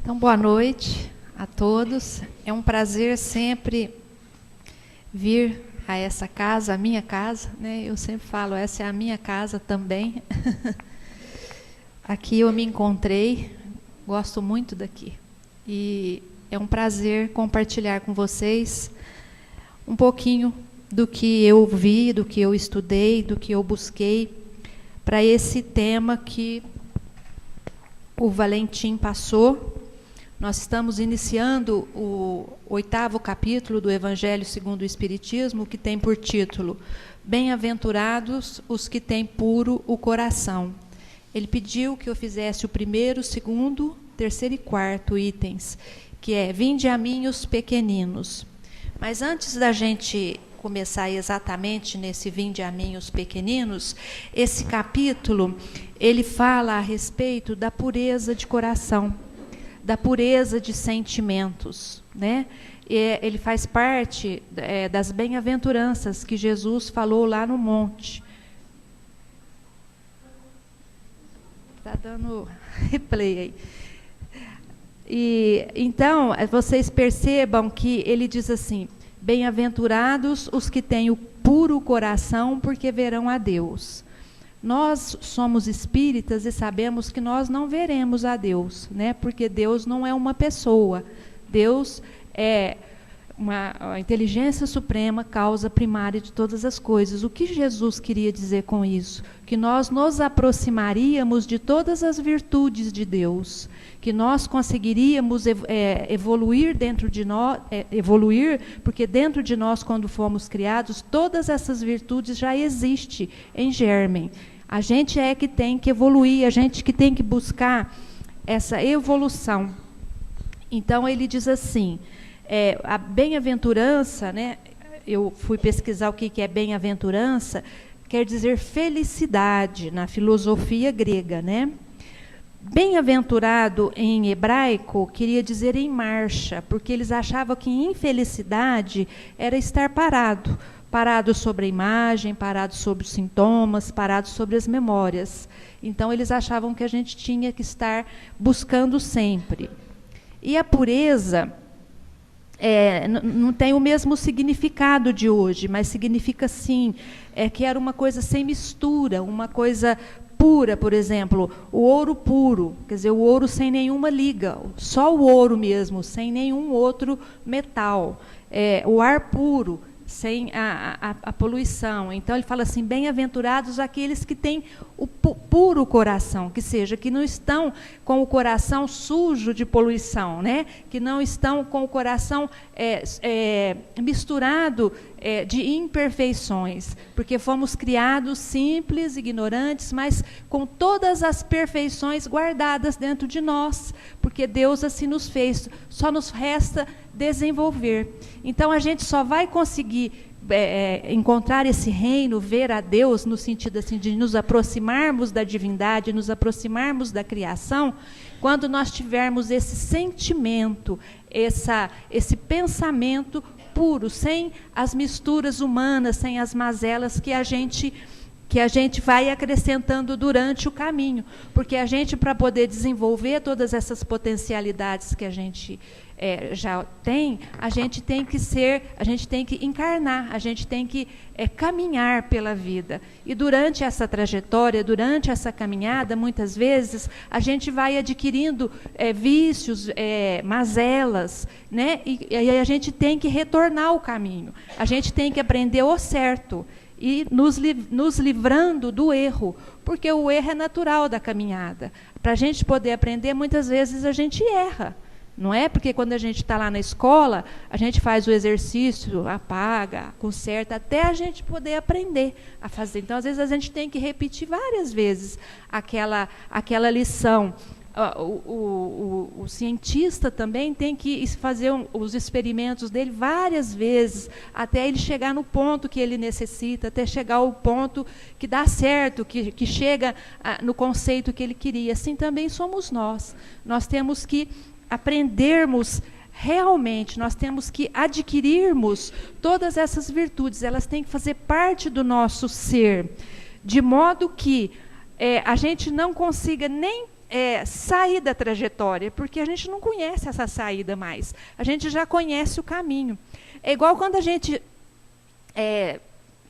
Então, boa noite a todos. É um prazer sempre vir a essa casa, a minha casa, né? Eu sempre falo, essa é a minha casa também. Aqui eu me encontrei, gosto muito daqui. E é um prazer compartilhar com vocês um pouquinho do que eu vi, do que eu estudei, do que eu busquei para esse tema que o Valentim passou. Nós estamos iniciando o 8º capítulo do Evangelho segundo o Espiritismo, que tem por título Bem-aventurados os que têm puro o coração. Ele pediu que eu fizesse o 1º, 2º, 3º e 4º itens, que é Vinde a mim os pequeninos. Mas antes da gente começar exatamente nesse Vinde a mim os pequeninos, esse capítulo, ele fala a respeito da pureza de coração, da pureza de sentimentos, né? Ele faz parte das bem-aventuranças que Jesus falou lá no monte. Está dando replay aí. E então, vocês percebam que ele diz assim: bem-aventurados os que têm o puro coração, porque verão a Deus. Nós somos espíritas e sabemos que nós não veremos a Deus, né? Porque Deus não é uma pessoa. Deus é a inteligência suprema, causa primária de todas as coisas. O que Jesus queria dizer com isso? Que nós nos aproximaríamos de todas as virtudes de Deus, que nós conseguiríamos evoluir dentro de nós, porque dentro de nós, quando fomos criados, todas essas virtudes já existem em germen. A gente é que tem que evoluir, a gente que tem que buscar essa evolução. Então, ele diz assim, a bem-aventurança, né, eu fui pesquisar o que é bem-aventurança, quer dizer felicidade, na filosofia grega, né? Bem-aventurado em hebraico queria dizer em marcha, porque eles achavam que infelicidade era estar parado, parado sobre a imagem, parado sobre os sintomas, parado sobre as memórias. Então, eles achavam que a gente tinha que estar buscando sempre. E a pureza não tem o mesmo significado de hoje, mas significa, sim, que era uma coisa sem mistura, uma coisa pura. Por exemplo, o ouro puro, quer dizer, o ouro sem nenhuma liga, só o ouro mesmo, sem nenhum outro metal. O ar puro, sem a poluição. Então, ele fala assim, bem-aventurados aqueles que têm o puro coração, que seja, que não estão com o coração sujo de poluição, né? Que não estão com o coração misturado de imperfeições, porque fomos criados simples, ignorantes, mas com todas as perfeições guardadas dentro de nós, porque Deus assim nos fez, só nos resta desenvolver. Então, a gente só vai conseguir encontrar esse reino, ver a Deus, no sentido assim, de nos aproximarmos da divindade, nos aproximarmos da criação, quando nós tivermos esse sentimento, esse pensamento puro, sem as misturas humanas, sem as mazelas que a gente vai acrescentando durante o caminho. Porque a gente, para poder desenvolver todas essas potencialidades que a gente já tem, a gente tem que encarnar, a gente tem que caminhar pela vida. E durante essa trajetória, durante essa caminhada, muitas vezes, a gente vai adquirindo vícios, mazelas, né? E a gente tem que retornar ao caminho. A gente tem que aprender o certo e nos livrando do erro, porque o erro é natural da caminhada. Para a gente poder aprender, muitas vezes a gente erra. Não é? Porque quando a gente está lá na escola, a gente faz o exercício, apaga, conserta, até a gente poder aprender a fazer. Então, às vezes, a gente tem que repetir várias vezes aquela lição. O cientista também tem que fazer os experimentos dele várias vezes, até ele chegar no ponto que ele necessita, até chegar ao ponto que dá certo, que chega no conceito que ele queria. Assim também somos nós. Nós temos que aprendermos realmente, nós temos que adquirirmos todas essas virtudes, elas têm que fazer parte do nosso ser, de modo que a gente não consiga nem sair da trajetória, porque a gente não conhece essa saída mais. A gente já conhece o caminho. É igual quando a gente...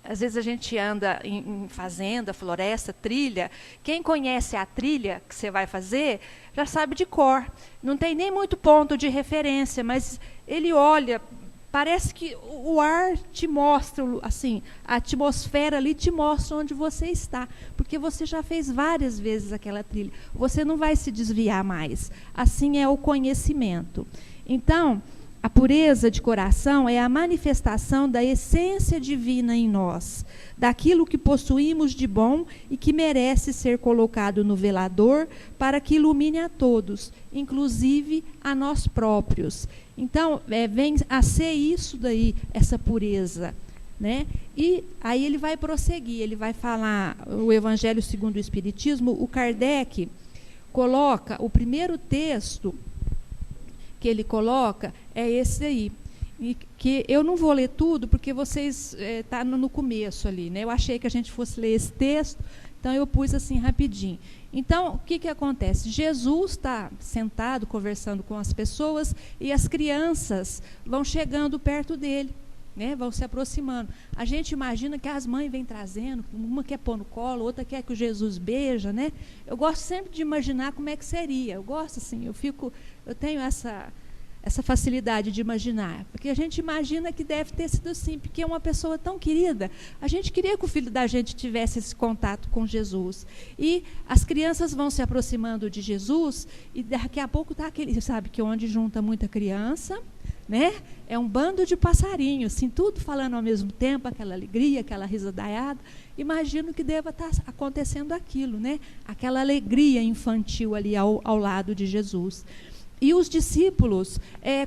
às vezes a gente anda em fazenda, floresta, trilha. Quem conhece a trilha que você vai fazer, já sabe de cor. Não tem nem muito ponto de referência, mas ele olha, parece que o ar te mostra, assim, a atmosfera ali te mostra onde você está, porque você já fez várias vezes aquela trilha. Você não vai se desviar mais. Assim é o conhecimento. Então, a pureza de coração é a manifestação da essência divina em nós, daquilo que possuímos de bom e que merece ser colocado no velador para que ilumine a todos, inclusive a nós próprios. Então, vem a ser isso daí, essa pureza, né? E aí ele vai prosseguir, ele vai falar o Evangelho segundo o Espiritismo. O Kardec coloca, o primeiro texto que ele coloca é esse aí, e que eu não vou ler tudo, porque vocês tá no começo ali, né? Eu achei que a gente fosse ler esse texto, então eu pus assim rapidinho. Então, o que acontece? Jesus está sentado, conversando com as pessoas, e as crianças vão chegando perto dele, né? Vão se aproximando. A gente imagina que as mães vêm trazendo, uma quer pôr no colo, outra quer que o Jesus beija, né? Eu gosto sempre de imaginar como é que seria. Eu gosto assim, eu tenho essa facilidade de imaginar, porque a gente imagina que deve ter sido assim, porque é uma pessoa tão querida. A gente queria que o filho da gente tivesse esse contato com Jesus. E as crianças vão se aproximando de Jesus, e daqui a pouco está aquele, sabe, que onde junta muita criança, né? É um bando de passarinhos, assim, tudo falando ao mesmo tempo, aquela alegria, aquela risadaiada. Imagino que deva estar acontecendo aquilo, né? Aquela alegria infantil ali ao lado de Jesus. E os discípulos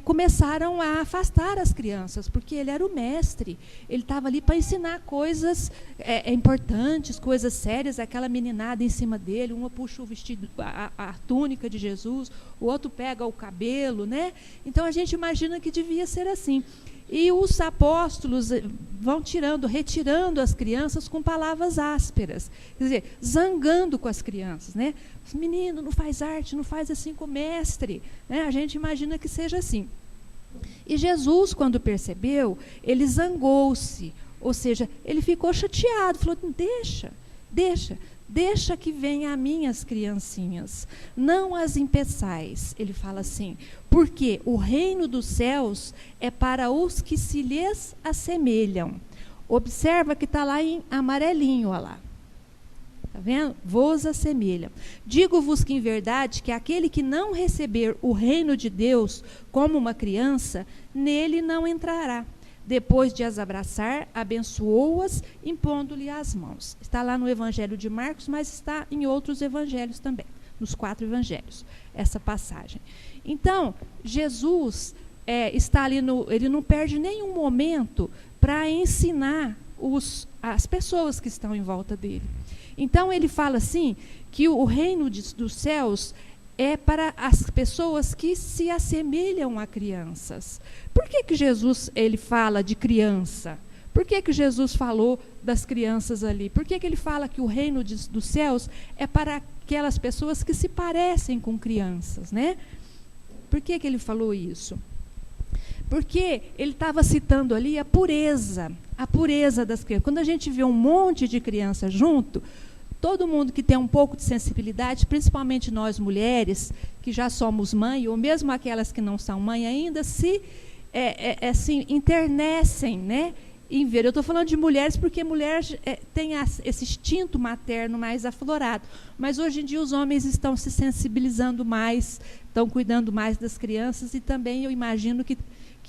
começaram a afastar as crianças, porque ele era o mestre. Ele estava ali para ensinar coisas importantes, coisas sérias. Aquela meninada em cima dele, uma puxa o vestido, a túnica de Jesus, o outro pega o cabelo, né? Então a gente imagina que devia ser assim. E os apóstolos vão retirando as crianças com palavras ásperas, quer dizer, zangando com as crianças, né? Menino, não faz arte, não faz assim com o mestre, né? A gente imagina que seja assim. E Jesus, quando percebeu, ele zangou-se, ou seja, ele ficou chateado, falou: deixa que venham a mim as criancinhas, não as impeçais. Ele fala assim, porque o reino dos céus é para os que se lhes assemelham. Observa que está lá em amarelinho, olha lá. Está vendo? Vos assemelham. Digo-vos que em verdade que aquele que não receber o reino de Deus como uma criança, nele não entrará. Depois de as abraçar, abençoou-as, impondo-lhe as mãos. Está lá no Evangelho de Marcos, mas está em outros evangelhos também, nos 4 evangelhos, essa passagem. Então, Jesus está ali, ele não perde nenhum momento para ensinar as pessoas que estão em volta dele. Então, ele fala assim, que o reino dos céus é para as pessoas que se assemelham a crianças. Por que Jesus ele fala de criança? Por que Jesus falou das crianças ali? Por que ele fala que o reino dos céus é para aquelas pessoas que se parecem com crianças, né? Por que ele falou isso? Porque ele estava citando ali a pureza das crianças. Quando a gente vê um monte de crianças junto, todo mundo que tem um pouco de sensibilidade, principalmente nós mulheres, que já somos mãe, ou mesmo aquelas que não são mãe ainda, assim, internecem, né, em ver. Eu estou falando de mulheres porque mulheres têm esse instinto materno mais aflorado. Mas hoje em dia os homens estão se sensibilizando mais, estão cuidando mais das crianças, e também eu imagino que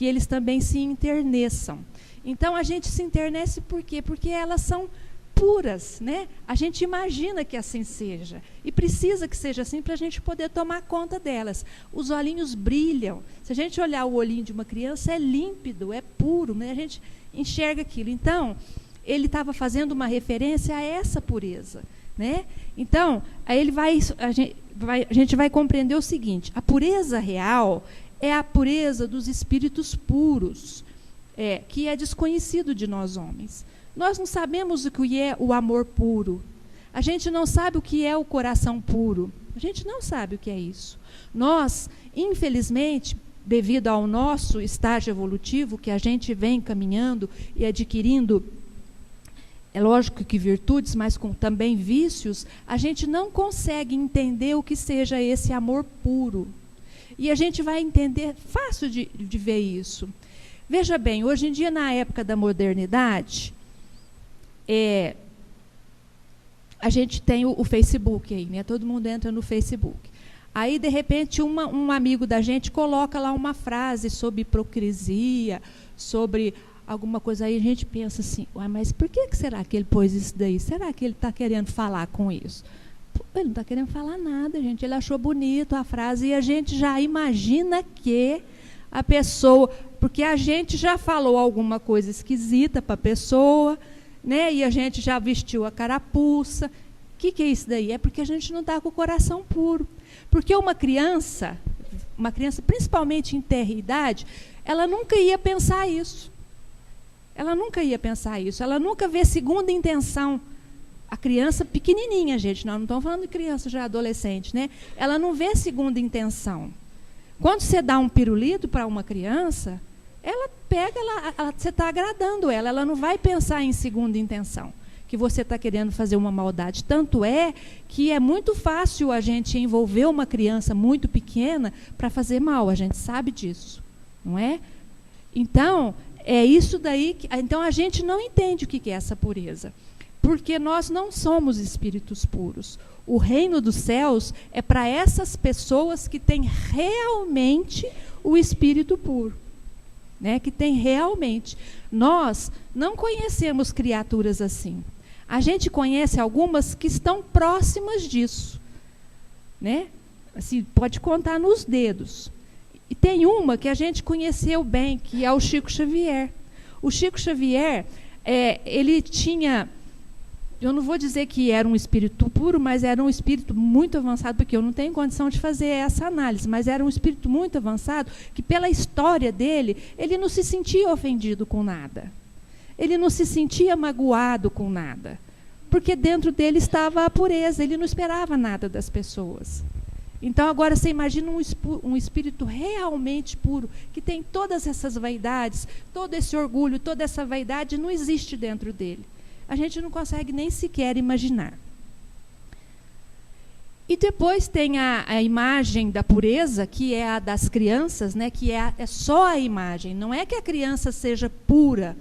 eles também se interneçam. Então a gente se internece por quê? Porque elas são puras, né? A gente imagina que assim seja, e precisa que seja assim para a gente poder tomar conta delas. Os olhinhos brilham. Se a gente olhar o olhinho de uma criança, é límpido, é puro, né? A gente enxerga aquilo. Então, ele estava fazendo uma referência a essa pureza, né? Então, aí a gente vai compreender o seguinte: a pureza real é a pureza dos espíritos puros, que é desconhecido de nós homens. Nós não sabemos o que é o amor puro. A gente não sabe o que é o coração puro. A gente não sabe o que é isso. Nós, infelizmente, devido ao nosso estágio evolutivo, que a gente vem caminhando e adquirindo, é lógico que virtudes, mas com também vícios, a gente não consegue entender o que seja esse amor puro. E a gente vai entender, fácil de ver isso. Veja bem, hoje em dia, na época da modernidade, a gente tem o Facebook aí, né? Todo mundo entra no Facebook. Aí, de repente, um amigo da gente coloca lá uma frase sobre hipocrisia, sobre alguma coisa aí, a gente pensa assim, mas por que será que ele pôs isso daí? Será que ele está querendo falar com isso? Ele não está querendo falar nada, gente. Ele achou bonito a frase e a gente já imagina que a pessoa... Porque a gente já falou alguma coisa esquisita para a pessoa, né? E a gente já vestiu a carapuça. O que é isso daí? É porque a gente não está com o coração puro. Porque uma criança, principalmente em terra e idade, ela nunca ia pensar isso. Ela nunca vê segunda intenção. A criança pequenininha, gente, nós não estamos falando de criança já adolescente, né? Ela não vê segunda intenção. Quando você dá um pirulito para uma criança, ela pega, você está agradando ela não vai pensar em segunda intenção, que você está querendo fazer uma maldade. Tanto é que é muito fácil a gente envolver uma criança muito pequena para fazer mal, a gente sabe disso, não é? Então, é isso daí, então a gente não entende o que é essa pureza, porque nós não somos espíritos puros. O reino dos céus é para essas pessoas que têm realmente o espírito puro, né? Que tem realmente. Nós não conhecemos criaturas assim. A gente conhece algumas que estão próximas disso, né? Assim, pode contar nos dedos. E tem uma que a gente conheceu bem, que é o Chico Xavier. O Chico Xavier, ele tinha... Eu não vou dizer que era um espírito puro, mas era um espírito muito avançado, porque eu não tenho condição de fazer essa análise, mas era um espírito muito avançado, que pela história dele, ele não se sentia ofendido com nada. Ele não se sentia magoado com nada, porque dentro dele estava a pureza, ele não esperava nada das pessoas. Então, agora, você imagina um espírito realmente puro, que tem todas essas vaidades, todo esse orgulho, toda essa vaidade, não existe dentro dele. A gente não consegue nem sequer imaginar. E depois tem a imagem da pureza, que é a das crianças, né, que é só a imagem. Não é que a criança seja pura,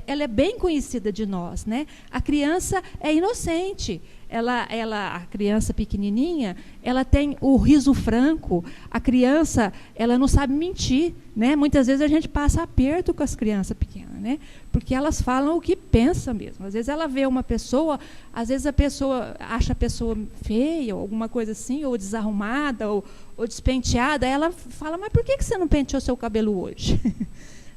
ela é bem conhecida de nós, né? A criança é inocente. A criança pequenininha, ela tem o riso franco. A criança, ela não sabe mentir, né? Muitas vezes a gente passa aperto com as crianças pequenas, né? Porque elas falam o que pensam mesmo. Às vezes ela vê uma pessoa, às vezes a pessoa acha a pessoa feia, ou alguma coisa assim, ou desarrumada, ou despenteada. Ela fala, mas por que você não penteou seu cabelo hoje?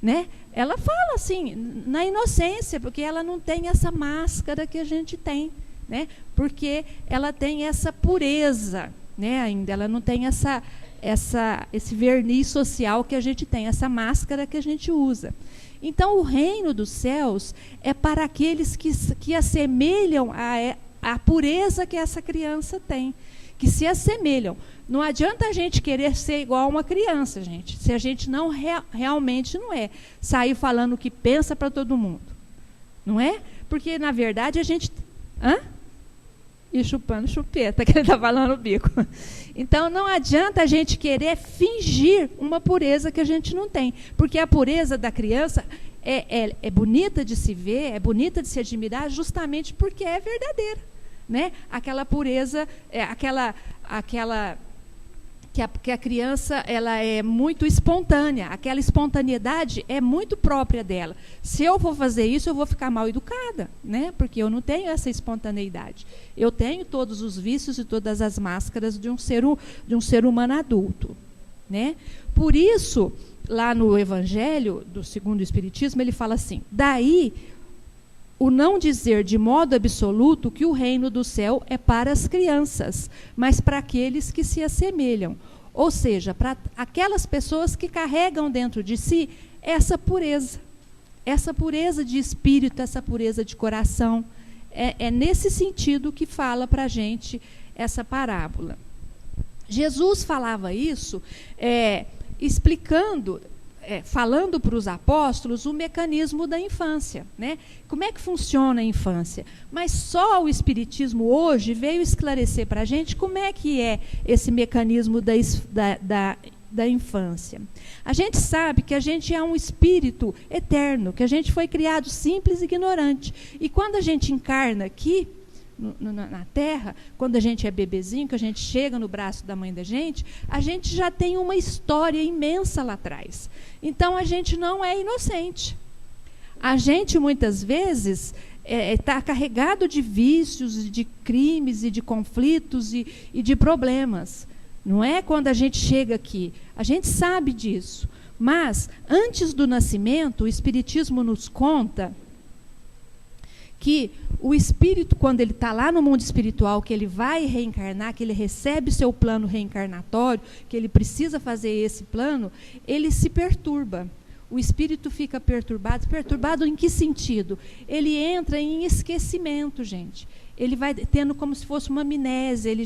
Né? Ela fala assim, na inocência, porque ela não tem essa máscara que a gente tem, né? Porque ela tem essa pureza, né? Ainda ela não tem esse verniz social que a gente tem, essa máscara que a gente usa. Então, o reino dos céus é para aqueles que assemelham à pureza que essa criança tem, que se assemelham. Não adianta a gente querer ser igual a uma criança, gente, se a gente não realmente não é. Sair falando o que pensa para todo mundo. Não é? Porque, na verdade, a gente... E chupando chupeta, que ele está falando o bico. Então, não adianta a gente querer fingir uma pureza que a gente não tem. Porque a pureza da criança é bonita de se ver, é bonita de se admirar, justamente porque é verdadeira, né? Aquela pureza, que a criança ela é muito espontânea. Aquela espontaneidade é muito própria dela. Se eu for fazer isso, eu vou ficar mal educada, né? Porque eu não tenho essa espontaneidade. Eu tenho todos os vícios e todas as máscaras de um ser humano adulto, né? Por isso, lá no Evangelho, segundo o Espiritismo, ele fala assim, daí o não dizer de modo absoluto que o reino do céu é para as crianças, mas para aqueles que se assemelham. Ou seja, para aquelas pessoas que carregam dentro de si essa pureza de espírito, essa pureza de coração, é nesse sentido que fala para a gente essa parábola. Jesus falava isso explicando, falando para os apóstolos o mecanismo da infância, né? Como é que funciona a infância? Mas só o Espiritismo hoje veio esclarecer para a gente como é que é esse mecanismo da infância. A gente sabe que a gente é um espírito eterno, que a gente foi criado simples e ignorante. E quando a gente encarna aqui, na Terra, quando a gente é bebezinho, que a gente chega no braço da mãe da gente, a gente já tem uma história imensa lá atrás. Então, a gente não é inocente. A gente, muitas vezes, está carregado de vícios, de crimes, e de conflitos e de problemas. Não é quando a gente chega aqui. A gente sabe disso. Mas, antes do nascimento, o Espiritismo nos conta que o espírito, quando ele está lá no mundo espiritual, que ele vai reencarnar, que ele recebe seu plano reencarnatório, que ele precisa fazer esse plano, ele se perturba. O espírito fica perturbado. Perturbado em que sentido? Ele entra em esquecimento, gente. Ele vai tendo como se fosse uma amnésia, ele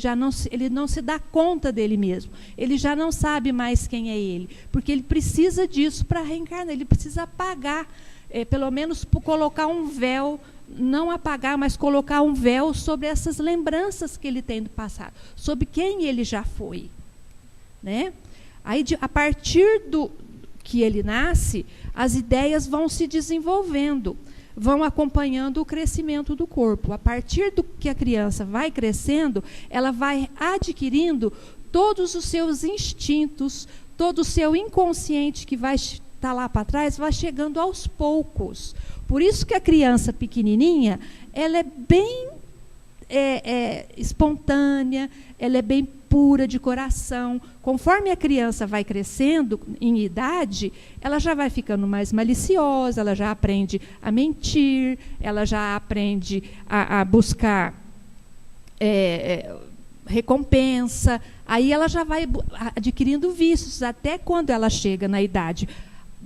não se dá conta dele mesmo. Ele já não sabe mais quem é ele, porque ele precisa disso para reencarnar, ele precisa apagar, pelo menos colocar um véu, não apagar, mas colocar um véu sobre essas lembranças que ele tem do passado, sobre quem ele já foi, né? Aí, a partir do que ele nasce, as ideias vão se desenvolvendo, vão acompanhando o crescimento do corpo. A partir do que a criança vai crescendo, ela vai adquirindo todos os seus instintos, todo o seu inconsciente que vai estar lá para trás, vai chegando aos poucos. Por isso que a criança pequenininha, ela é bem espontânea, ela é bem pura de coração. Conforme a criança vai crescendo em idade, ela já vai ficando mais maliciosa, ela já aprende a mentir, ela já aprende a buscar recompensa. Aí ela já vai adquirindo vícios, até quando ela chega na idade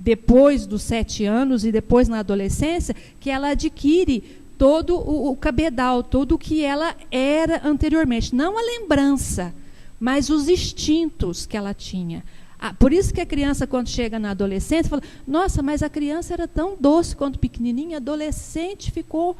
depois dos 7 anos e depois na adolescência, que ela adquire todo o cabedal, tudo o que ela era anteriormente. Não a lembrança, mas os instintos que ela tinha. Por isso que a criança, quando chega na adolescência, fala, nossa, mas a criança era tão doce quando pequenininha, a adolescente ficou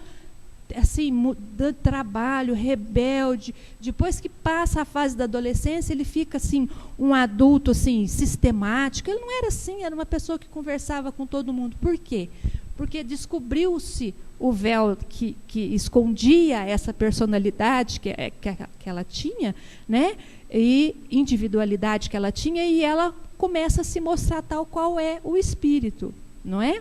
assim, dando trabalho, rebelde. Depois que passa a fase da adolescência, ele fica assim, um adulto assim, sistemático. Ele não era assim, era uma pessoa que conversava com todo mundo. Por quê? Porque descobriu-se o véu que escondia essa personalidade que ela tinha, né? E individualidade que ela tinha, e ela começa a se mostrar tal qual é o espírito, não é?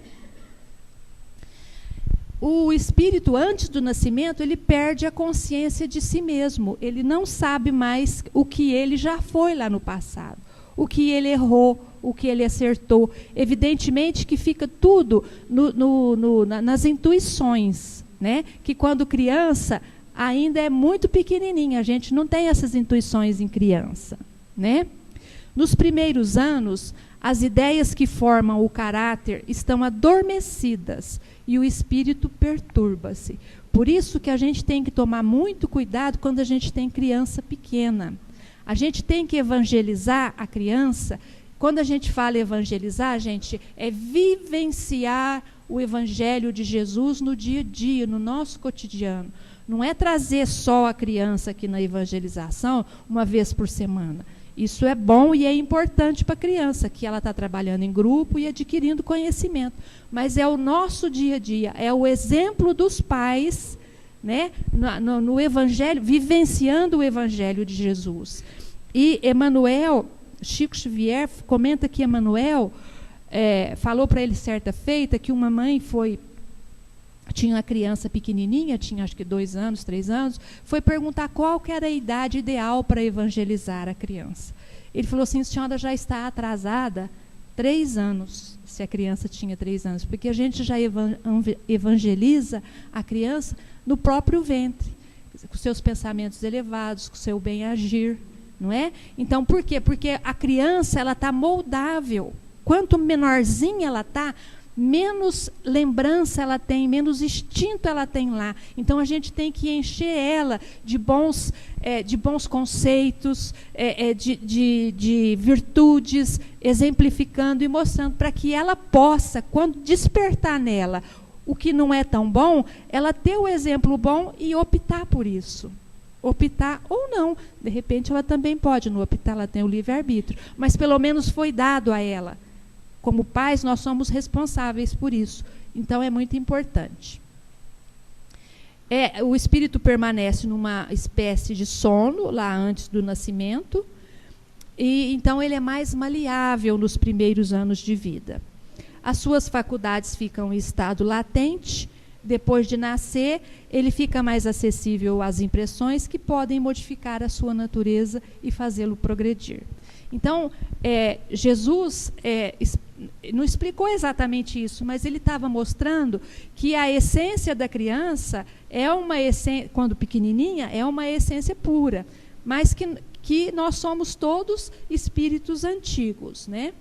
O espírito, antes do nascimento, ele perde a consciência de si mesmo. Ele não sabe mais o que ele já foi lá no passado, o que ele errou, o que ele acertou. Evidentemente que fica tudo nas intuições, né? Que quando criança ainda é muito pequenininha, a gente não tem essas intuições em criança, né? Nos primeiros anos, as ideias que formam o caráter estão adormecidas e o espírito perturba-se. Por isso que a gente tem que tomar muito cuidado quando a gente tem criança pequena. A gente tem que evangelizar a criança. Quando a gente fala evangelizar, gente, é vivenciar o evangelho de Jesus no dia a dia, no nosso cotidiano. Não é trazer só a criança aqui na evangelização uma vez por semana. Isso é bom e é importante para a criança, que ela está trabalhando em grupo e adquirindo conhecimento. Mas é o nosso dia a dia, é o exemplo dos pais, né, no evangelho, vivenciando o evangelho de Jesus. E Emmanuel, Chico Xavier, comenta que Emmanuel falou para ele certa feita que uma mãe tinha uma criança pequenininha, tinha acho que 2 anos, 3 anos, foi perguntar qual que era a idade ideal para evangelizar a criança. Ele falou assim, a senhora já está atrasada 3 anos, se a criança tinha 3 anos, porque a gente já evangeliza a criança no próprio ventre, com seus pensamentos elevados, com seu bem-agir, não é? Então, por quê? Porque a criança, ela está moldável. Quanto menorzinha ela está, menos lembrança ela tem, menos instinto ela tem lá. Então a gente tem que encher ela de bons conceitos, de virtudes, exemplificando e mostrando, para que ela possa, quando despertar nela o que não é tão bom, ela ter o exemplo bom e optar por isso. Optar ou não. De repente ela também pode não optar, ela tem o livre-arbítrio. Mas pelo menos foi dado a ela. Como pais, nós somos responsáveis por isso. Então é muito importante. O espírito permanece numa espécie de sono, lá antes do nascimento, e então ele é mais maleável nos primeiros anos de vida. As suas faculdades ficam em estado latente. Depois de nascer, ele fica mais acessível às impressões que podem modificar a sua natureza e fazê-lo progredir. Então, Jesus não explicou exatamente isso, mas ele estava mostrando que a essência da criança é uma essência, quando pequenininha, é uma essência pura, mas que nós somos todos espíritos antigos, né?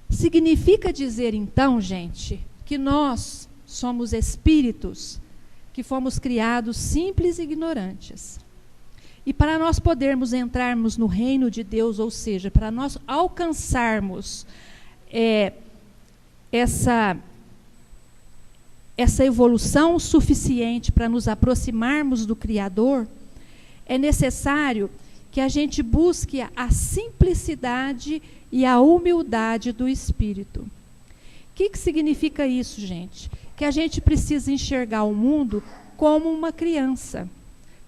Significa dizer, então, gente, que nós somos espíritos que fomos criados simples e ignorantes. E para nós podermos entrarmos no reino de Deus, ou seja, para nós alcançarmos essa evolução suficiente para nos aproximarmos do Criador, é necessário que a gente busque a simplicidade e a humildade do espírito. O que significa isso, gente? Que a gente precisa enxergar o mundo como uma criança,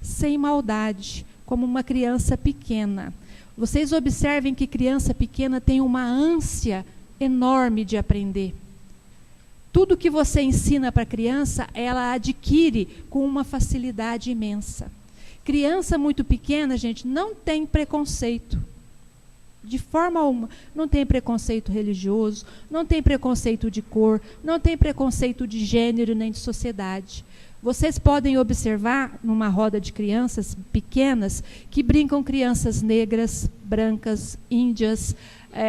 sem maldade, como uma criança pequena. Vocês observem que criança pequena tem uma ânsia enorme de aprender. Tudo que você ensina para a criança, ela adquire com uma facilidade imensa. Criança muito pequena, gente, não tem preconceito. De forma alguma. Não tem preconceito religioso, não tem preconceito de cor, não tem preconceito de gênero nem de sociedade. Vocês podem observar, numa roda de crianças pequenas, que brincam crianças negras, brancas, índias,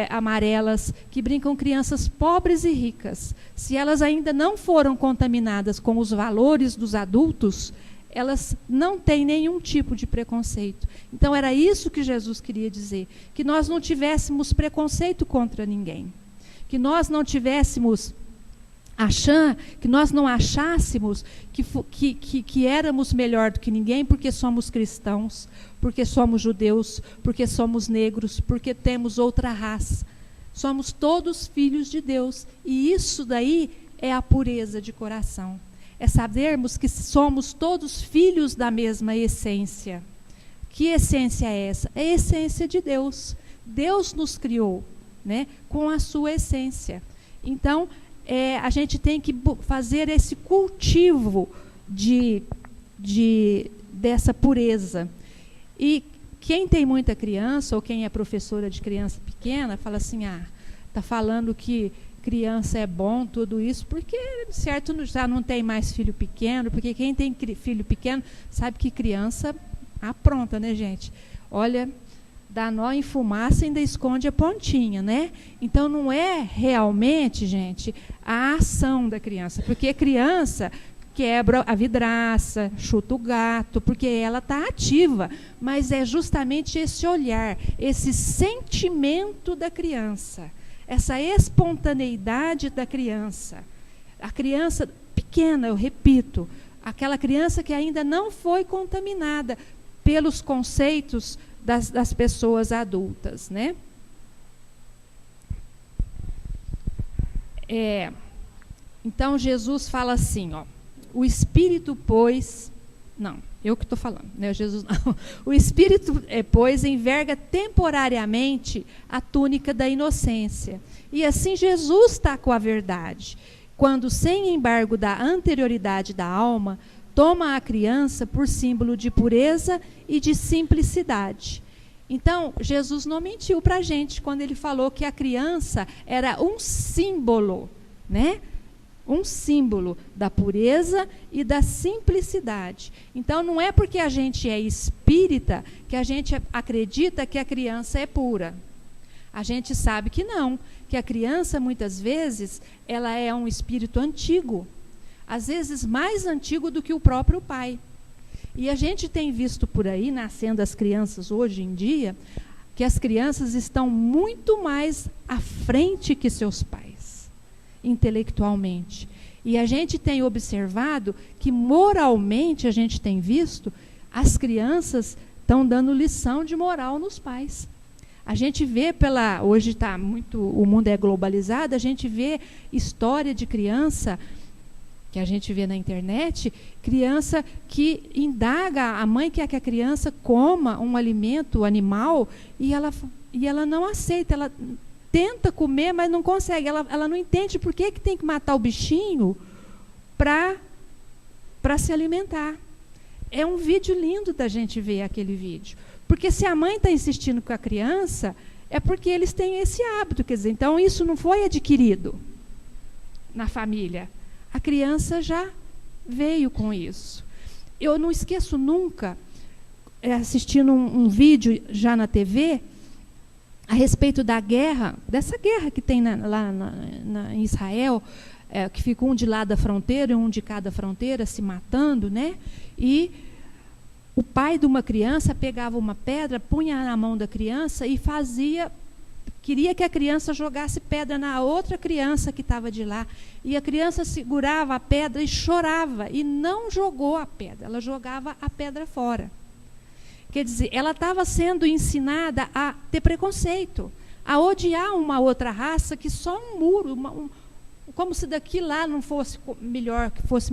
amarelas, que brincam crianças pobres e ricas. Se elas ainda não foram contaminadas com os valores dos adultos, elas não têm nenhum tipo de preconceito. Então, era isso que Jesus queria dizer, que nós não tivéssemos preconceito contra ninguém, que nós não tivéssemos que nós não achássemos que éramos melhor do que ninguém porque somos cristãos, porque somos judeus, porque somos negros, porque temos outra raça. Somos todos filhos de Deus, e isso daí é a pureza de coração. É sabermos que somos todos filhos da mesma essência. Que essência é essa? É a essência de Deus. Deus nos criou, né, com a sua essência. Então, a gente tem que fazer esse cultivo dessa pureza. E quem tem muita criança, ou quem é professora de criança pequena, fala assim, está falando que criança é bom, tudo isso, porque certo já não tem mais filho pequeno, porque quem tem filho pequeno sabe que criança apronta, né, gente? Olha, dá nó em fumaça e ainda esconde a pontinha, né? Então não é realmente, gente, a ação da criança, porque a criança quebra a vidraça, chuta o gato, porque ela está ativa, mas é justamente esse olhar, esse sentimento da criança, essa espontaneidade da criança. A criança pequena, eu repito, aquela criança que ainda não foi contaminada pelos conceitos das pessoas adultas, né? Então Jesus fala assim, o Espírito, pois, não, eu que estou falando, né? Jesus não. O Espírito, pois, enverga temporariamente a túnica da inocência. E assim Jesus está com a verdade, quando, sem embargo da anterioridade da alma, toma a criança por símbolo de pureza e de simplicidade. Então, Jesus não mentiu para a gente quando ele falou que a criança era um símbolo, né? Um símbolo da pureza e da simplicidade. Então, não é porque a gente é espírita que a gente acredita que a criança é pura. A gente sabe que não, que a criança, muitas vezes, ela é um espírito antigo, às vezes mais antigo do que o próprio pai. E a gente tem visto por aí, nascendo as crianças hoje em dia, que as crianças estão muito mais à frente que seus pais, intelectualmente. E a gente tem observado que, moralmente, a gente tem visto, as crianças estão dando lição de moral nos pais. A gente vê hoje está muito, o mundo é globalizado, a gente vê história de criança, que a gente vê na internet, criança que indaga, a mãe quer que a criança coma um alimento animal e ela não aceita, ela tenta comer, mas não consegue, ela não entende por que tem que matar o bichinho para se alimentar. É um vídeo lindo da gente ver aquele vídeo. Porque se a mãe está insistindo com a criança, é porque eles têm esse hábito. Quer dizer, então isso não foi adquirido na família. A criança já veio com isso. Eu não esqueço nunca, assistindo um vídeo já na TV, a respeito da guerra, dessa guerra que tem lá em Israel, que fica um de lá da fronteira e um de cada fronteira se matando, né? E o pai de uma criança pegava uma pedra, punha na mão da criança e queria que a criança jogasse pedra na outra criança que estava de lá. E a criança segurava a pedra e chorava, e não jogou a pedra, ela jogava a pedra fora. Quer dizer, ela estava sendo ensinada a ter preconceito, a odiar uma outra raça que só um muro, como se daqui lá não fosse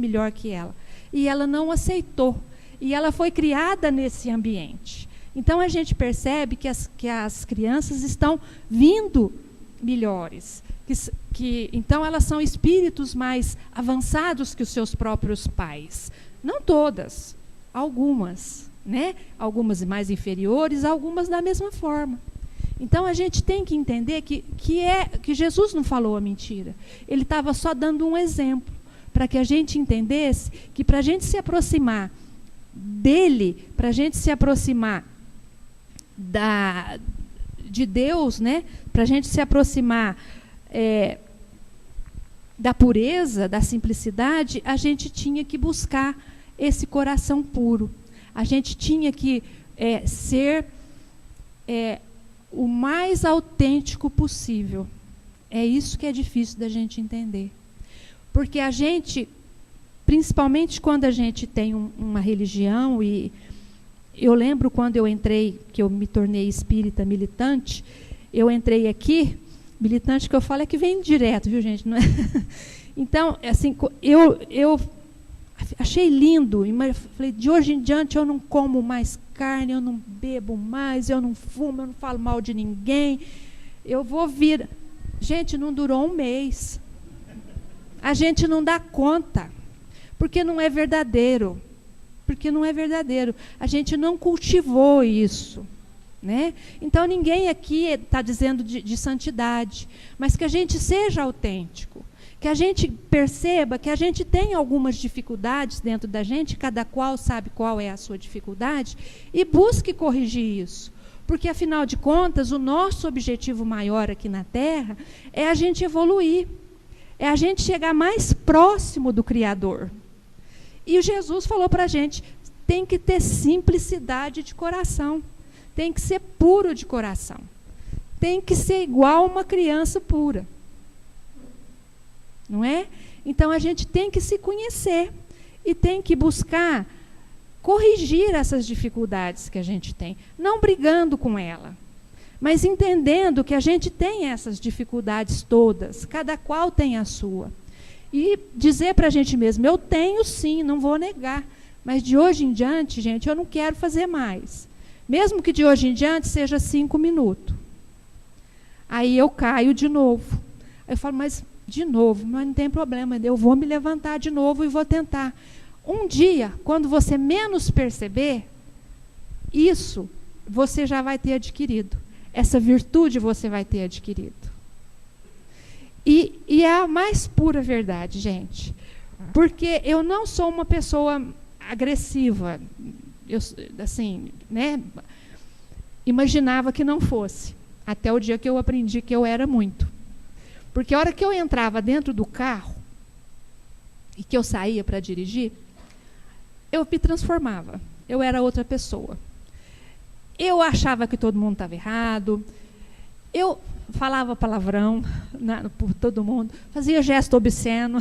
melhor que ela. E ela não aceitou. E ela foi criada nesse ambiente. Então, a gente percebe que as crianças estão vindo melhores. Então, elas são espíritos mais avançados que os seus próprios pais. Não todas, algumas, né? Algumas mais inferiores, algumas da mesma forma. Então, a gente tem que entender que Jesus não falou a mentira. Ele estava só dando um exemplo, para que a gente entendesse que, para a gente se aproximar dele, para a gente se aproximar de Deus, né? Para a gente se aproximar da pureza, da simplicidade, a gente tinha que buscar esse coração puro. A gente tinha que ser o mais autêntico possível. É isso que é difícil da gente entender. Porque a gente, principalmente quando a gente tem uma religião, e eu lembro quando eu entrei, que eu me tornei espírita militante, eu entrei aqui, militante que eu falo é que vem direto, viu, gente? Não é? Então, assim, eu achei lindo, falei, de hoje em diante eu não como mais carne, eu não bebo mais, eu não fumo, eu não falo mal de ninguém, eu vou vir. Gente, não durou um mês. A gente não dá conta, porque não é verdadeiro. Porque não é verdadeiro. A gente não cultivou isso, né? Então, ninguém aqui está dizendo de santidade, mas que a gente seja autêntico, que a gente perceba que a gente tem algumas dificuldades dentro da gente, cada qual sabe qual é a sua dificuldade, e busque corrigir isso. Porque, afinal de contas, o nosso objetivo maior aqui na Terra é a gente evoluir, é a gente chegar mais próximo do Criador. E o Jesus falou para a gente, tem que ter simplicidade de coração, tem que ser puro de coração, tem que ser igual uma criança pura. Não é? Então, a gente tem que se conhecer e tem que buscar corrigir essas dificuldades que a gente tem, não brigando com ela, mas entendendo que a gente tem essas dificuldades todas, cada qual tem a sua. E dizer para a gente mesmo, eu tenho sim, não vou negar, mas de hoje em diante, gente, eu não quero fazer mais. Mesmo que de hoje em diante seja 5 minutos. Aí eu caio de novo. Aí eu falo, mas de novo, mas não tem problema, eu vou me levantar de novo e vou tentar. Um dia, quando você menos perceber, isso você já vai ter adquirido. Essa virtude você vai ter adquirido. E é a mais pura verdade, gente. Porque eu não sou uma pessoa agressiva. Eu, assim, né, imaginava que não fosse. Até o dia que eu aprendi que eu era muito. Porque a hora que eu entrava dentro do carro e que eu saía para dirigir, eu me transformava. Eu era outra pessoa. Eu achava que todo mundo estava errado. Eu falava palavrão por todo mundo. Fazia gesto obsceno.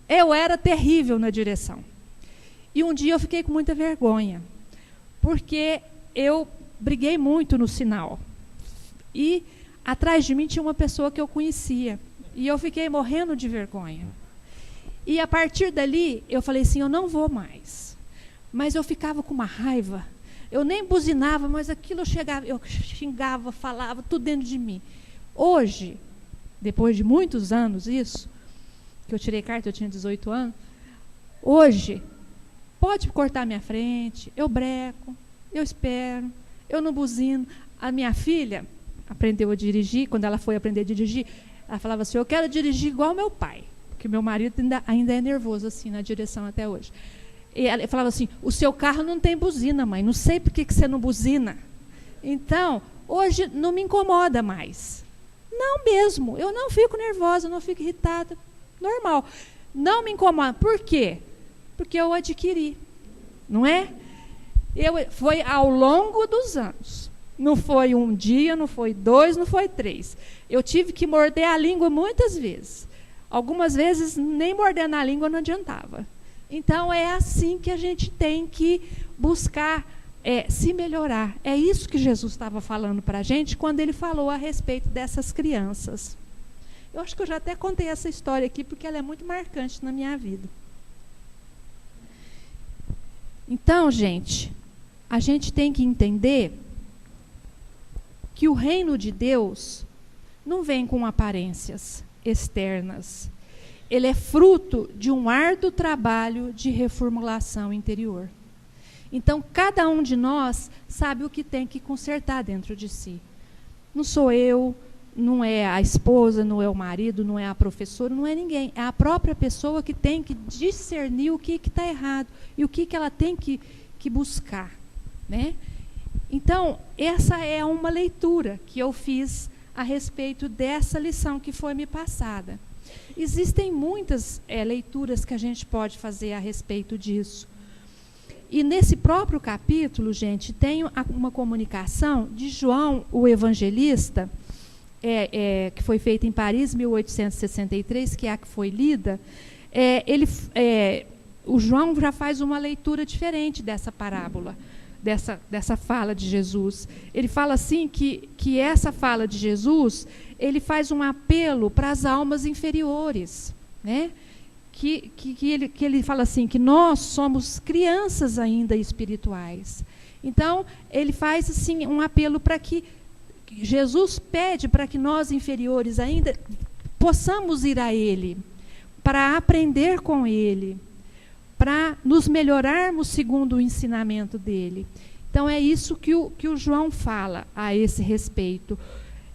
Eu era terrível na direção. E um dia eu fiquei com muita vergonha. Porque eu briguei muito no sinal. E atrás de mim tinha uma pessoa que eu conhecia. E eu fiquei morrendo de vergonha. E a partir dali, eu falei assim, eu não vou mais. Mas eu ficava com uma raiva. Eu nem buzinava, mas aquilo eu xingava, falava, tudo dentro de mim. Hoje, depois de muitos anos isso, que eu tirei carta, eu tinha 18 anos, hoje, pode cortar minha frente, eu breco, eu espero, eu não buzino. A minha filha aprendeu a dirigir, quando ela foi aprender a dirigir, ela falava assim, eu quero dirigir igual meu pai, porque meu marido ainda é nervoso assim na direção até hoje. E ela falava assim, o seu carro não tem buzina, mãe, não sei por que você não buzina. Então, hoje não me incomoda mais. Não mesmo, eu não fico nervosa, não fico irritada, normal. Não me incomoda, por quê? Porque eu adquiri, não é? Foi ao longo dos anos. Não foi um dia, não foi 2, não foi 3. Eu tive que morder a língua muitas vezes. Algumas vezes nem morder na língua não adiantava. Então é assim que a gente tem que buscar se melhorar. É isso que Jesus estava falando para a gente quando ele falou a respeito dessas crianças. Eu acho que eu já até contei essa história aqui porque ela é muito marcante na minha vida. Então, gente, a gente tem que entender que o reino de Deus não vem com aparências externas. Ele é fruto de um árduo trabalho de reformulação interior. Então, cada um de nós sabe o que tem que consertar dentro de si. Não sou eu, não é a esposa, não é o marido, não é a professora, não é ninguém. É a própria pessoa que tem que discernir o que está errado e o que ela tem que buscar, né? Então, essa é uma leitura que eu fiz a respeito dessa lição que foi me passada. Existem muitas leituras que a gente pode fazer a respeito disso. E nesse próprio capítulo, gente, tem uma comunicação de João, o evangelista, que foi feita em Paris, 1863, que é a que foi lida. O João já faz uma leitura diferente dessa parábola. Dessa fala de Jesus. Ele fala assim que essa fala de Jesus, ele faz um apelo para as almas inferiores, né? Que ele fala assim, que nós somos crianças ainda espirituais. Então, ele faz assim um apelo para que Jesus pede para que nós inferiores ainda possamos ir a ele, para aprender com ele, para nos melhorarmos segundo o ensinamento dele. Então, é isso que o João fala a esse respeito.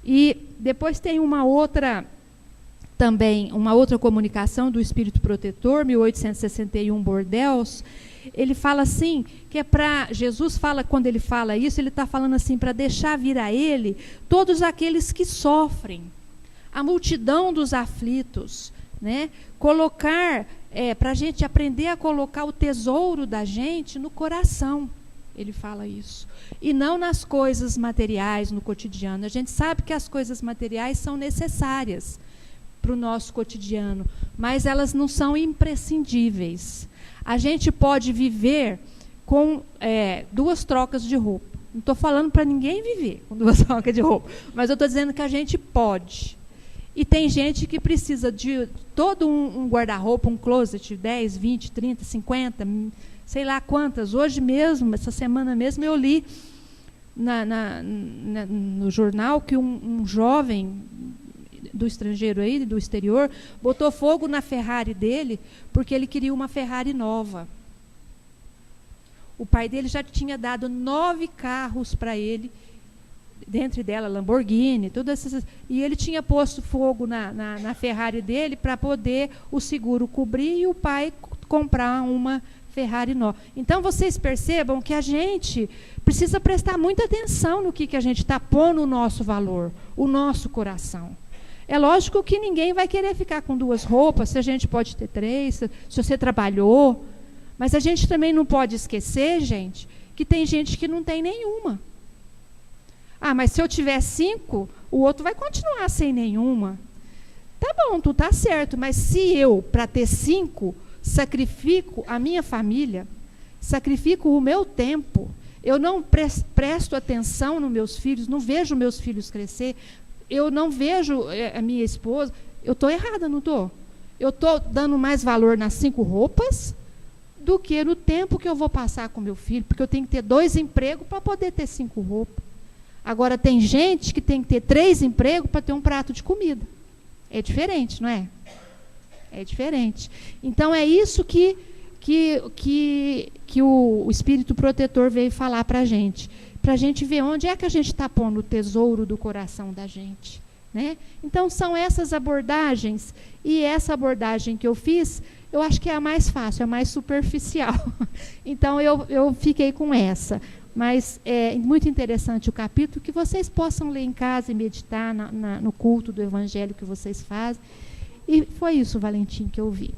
E depois tem uma outra comunicação do Espírito Protetor, 1861, Bordeaux. Ele fala assim, que é para... Jesus fala, quando ele fala isso, ele está falando assim, para deixar vir a ele todos aqueles que sofrem, a multidão dos aflitos, né? Colocar... para a gente aprender a colocar o tesouro da gente no coração, ele fala isso. E não nas coisas materiais, no cotidiano. A gente sabe que as coisas materiais são necessárias para o nosso cotidiano, mas elas não são imprescindíveis. A gente pode viver com 2 trocas de roupa. Não estou falando para ninguém viver com 2 trocas de roupa, mas eu estou dizendo que a gente pode. E tem gente que precisa de todo um guarda-roupa, um closet, 10, 20, 30, 50, sei lá quantas. Hoje mesmo, essa semana mesmo, eu li no jornal que um jovem do estrangeiro aí, do exterior, botou fogo na Ferrari dele porque ele queria uma Ferrari nova. O pai dele já tinha dado 9 carros para ele, dentre dela Lamborghini, todas essas, e ele tinha posto fogo na Ferrari dele para poder o seguro cobrir e o pai comprar uma Ferrari nova. Então vocês percebam que a gente precisa prestar muita atenção no que a gente está pondo o nosso valor, o nosso coração. É lógico que ninguém vai querer ficar com 2 roupas, se a gente pode ter 3, se você trabalhou. Mas a gente também não pode esquecer, gente, que tem gente que não tem nenhuma. Ah, mas se eu tiver 5, o outro vai continuar sem nenhuma. Tá bom, tu tá certo, mas se eu, para ter 5, sacrifico a minha família, sacrifico o meu tempo, eu não presto atenção nos meus filhos, não vejo meus filhos crescer, eu não vejo a minha esposa, eu estou errada, não estou? Eu estou dando mais valor nas 5 roupas do que no tempo que eu vou passar com meu filho, porque eu tenho que ter 2 empregos para poder ter 5 roupas. Agora, tem gente que tem que ter 3 empregos para ter um prato de comida. É diferente, não é? É diferente. Então, é isso que o Espírito Protetor veio falar para a gente ver onde é que a gente está pondo o tesouro do coração da gente. Né? Então, são essas abordagens, e essa abordagem que eu fiz, eu acho que é a mais fácil, a mais superficial. Então, eu fiquei com essa. Mas é muito interessante o capítulo, que vocês possam ler em casa e meditar no culto do Evangelho que vocês fazem. E foi isso, Valentim, que eu vi.